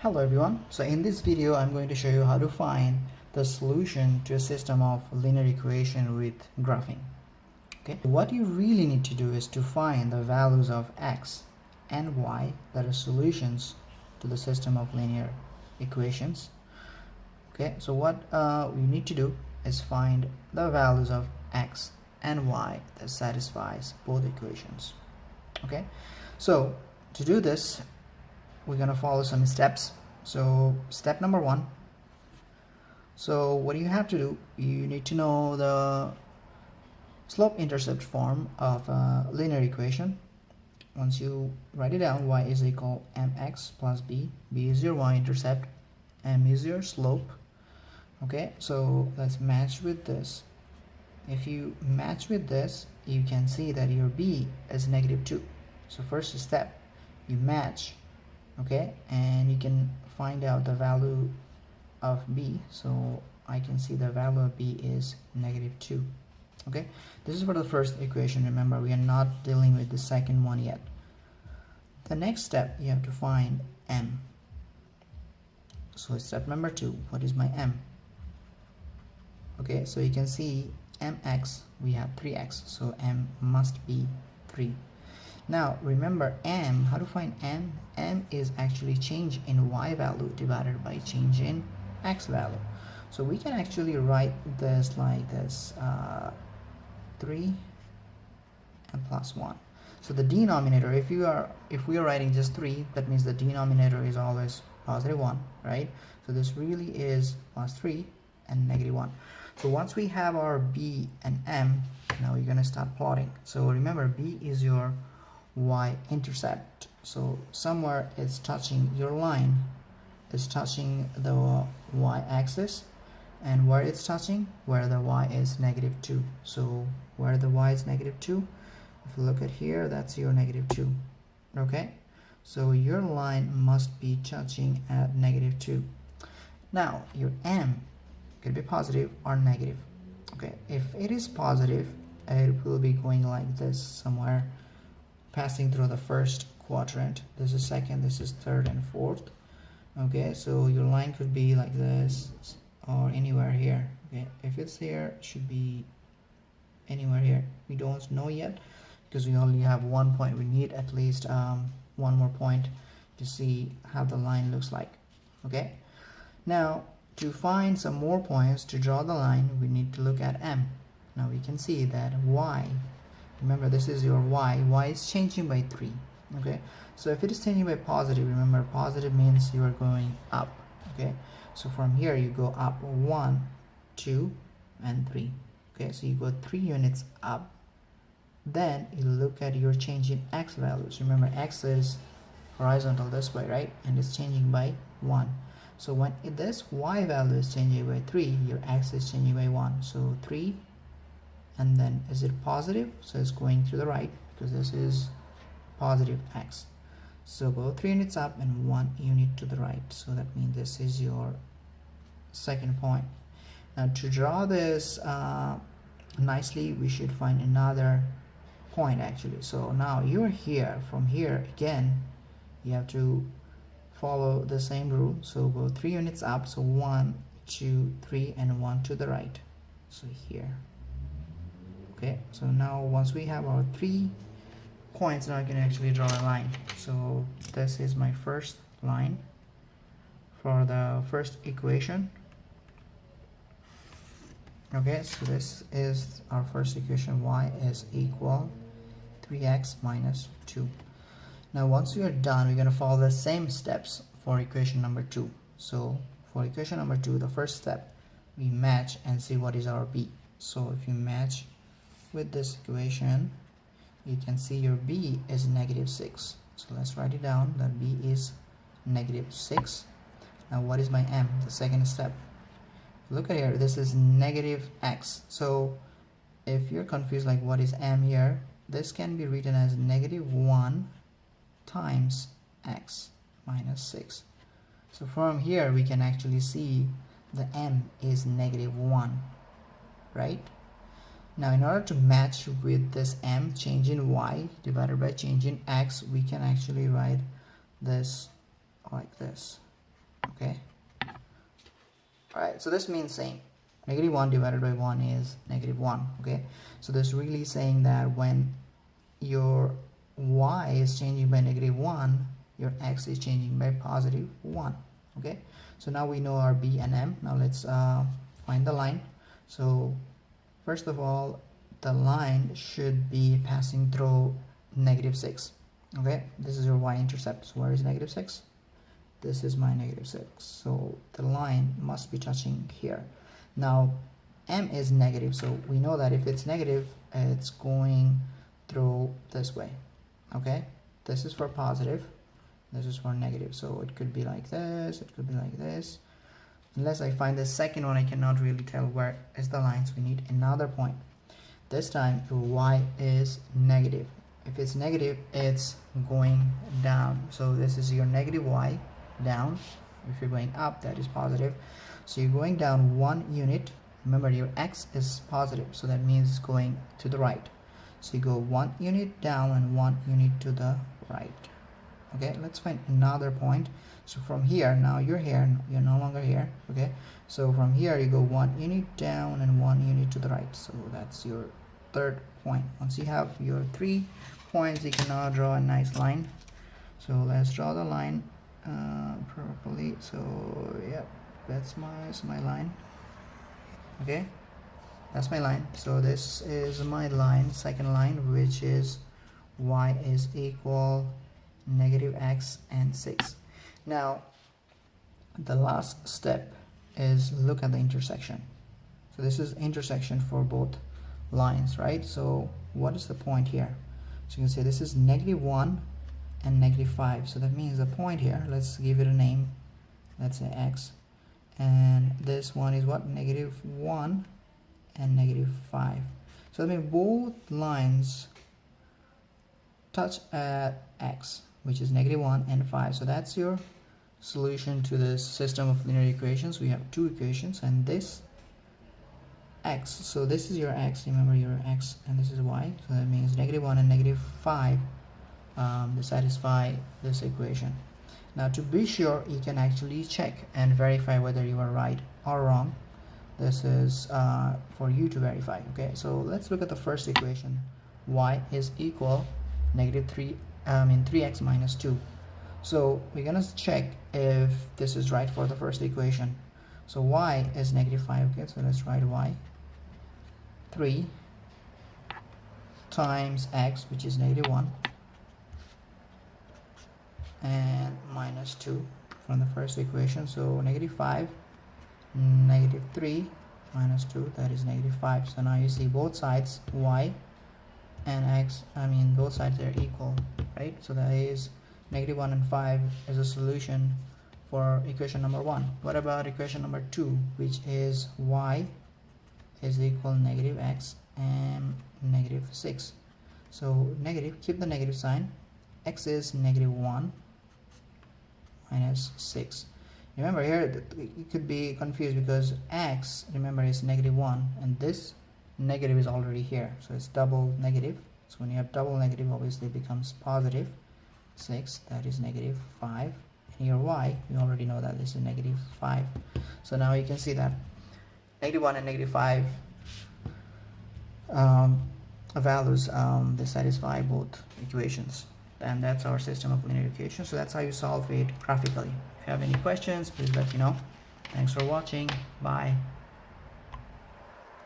Hello everyone. So in this video I'm going to show you how to find the solution to a system of linear equation with graphing. Okay, what you really need to do is to find the values of x and y that are solutions to the system of linear equations. Okay, so what we need to do is find the values of x and y that satisfies both equations. Okay, so to do this we're going to follow some steps. So step number 1, so what you have to do, you need to know the slope intercept form of a linear equation. Once you write it down, y is equal mx plus b is your y-intercept, m is your slope. Okay, so let's match with this. If you match with this, you can see that your b is -2. So first step, you match. Okay, and you can find out the value of b. So I can see the value of b is -2. Okay, this is for the first equation. Remember, we are not dealing with the second one yet. The next step, you have to find m. So step number 2, what is my m? Okay, so you can see mx, we have 3x, so m must be 3. Now remember m, how to find m? M is actually change in y value divided by change in x value. So we can actually write this like this, 3 and plus 1. So the denominator, if we are writing just 3, that means the denominator is always +1, right? So this really is +3 and -1. So once we have our b and m, now we're going to start plotting. So remember, b is your y-intercept, so somewhere it's touching, your line is touching the y-axis, and where it's touching, where the y is -2. So where the y is -2, if you look at here, that's your -2. Okay, so your line must be touching at -2. Now your m could be positive or negative. Okay, if it is positive, it will be going like this, somewhere passing through the first quadrant. This is second, this is third and fourth. Okay, so your line could be like this or anywhere here. Okay, if it's here, it should be anywhere here. We don't know yet because we only have 1 point. We need at least one more point to see how the line looks like. Okay, now to find some more points to draw the line, we need to look at m. Now we can see that y, remember this is your y is changing by 3. Okay, so if it is changing by positive, remember positive means you are going up. Okay, so from here you go up 1, 2 and 3. Okay, so you go 3 units up. Then you look at your change in x values. Remember, x is horizontal this way, right? And it's changing by 1. So when this y value is changing by 3, your x is changing by 1. So 3, and then is it positive? So it's going to the right because this is positive x. So go 3 units up and 1 unit to the right. So that means this is your second point. Now to draw this nicely, we should find another point actually. So now you're here. From here again, you have to follow the same rule. So go 3 units up. So 1, 2, 3 and 1 to the right. So here. Okay, so now once we have our 3 points, now I can actually draw a line. So this is my first line for the first equation. Okay, so this is our first equation. Y is equal 3x minus 2. Now once we are done, we're going to follow the same steps for equation number 2. So for equation number 2, the first step, we match and see what is our b. So if you match with this equation, you can see your b is -6. So let's write it down that b is -6. Now what is my m? The second step, look at here, this is -x. So if you're confused like what is m here, this can be written as -1 times x minus 6. So from here we can actually see the m is -1, right? Now in order to match with this m, change in y divided by change in x, we can actually write this like this. Okay, all right, so this means same. Negative 1 divided by 1 is negative 1. Okay, so this really saying that when your y is changing by negative 1, your x is changing by positive 1. Okay, so now we know our b and m. Now let's find the line. So first of all, the line should be passing through negative 6. Okay, this is your y-intercept. So where is negative 6? This is my negative 6. So the line must be touching here. Now m is negative, so we know that if it's negative, it's going through this way. Okay, this is for positive, this is for negative, so it could be like this, it could be like this. Unless I find the second one, I cannot really tell where is the line, so we need another point. This time your y is negative. If it's negative, it's going down, so this is your negative y down. If you're going up, that is positive, so you're going down 1 unit. Remember, your x is positive, so that means it's going to the right. So you go 1 unit down and 1 unit to the right. Okay, let's find another point. So from here, now you're here, you're no longer here. Okay, so from here you go 1 unit down and 1 unit to the right. So that's your third point. Once you have your 3 points, you can now draw a nice line. So let's draw the line properly. So yeah, that's my line. Okay, that's my line. So this is my line, second line, which is y is equal negative x and 6. Now the last step is look at the intersection. So this is intersection for both lines, right? So what is the point here? So you can say this is negative 1 and negative 5. So that means the point here, let's give it a name, let's say x, and this one is what? Negative 1 and negative 5. So I mean both lines touch at x, which is negative 1 and 5. So that's your solution to this system of linear equations. We have two equations and this x. So this is your x, remember your x, and this is y. So that means negative 1 and negative 5 to satisfy this equation. Now to be sure, you can actually check and verify whether you are right or wrong. This is for you to verify. Okay, so let's look at the first equation. Y is equal negative 3x minus 2. So we're gonna check if this is right for the first equation. So y is negative 5. Okay, so let's write y. 3 times x, which is negative 1, and minus 2 from the first equation. So negative 5, negative 3 minus 2, that is negative 5. So now you see both sides, y and x, both sides are equal, right? So that is negative 1 and 5 is a solution for equation number 1. What about equation number 2, which is y is equal negative x and negative 6. So negative, keep the negative sign. X is negative 1 minus 6. Remember here you could be confused because x, remember, is negative 1 and this negative is already here, so it's double negative. So when you have double negative, obviously it becomes positive 6, that is negative 5. And your y, you already know that this is negative 5. So now you can see that negative 1 and negative 5 values, they satisfy both equations, and that's our system of linear equations. So that's how you solve it graphically. If you have any questions, please let me know. Thanks for watching. Bye.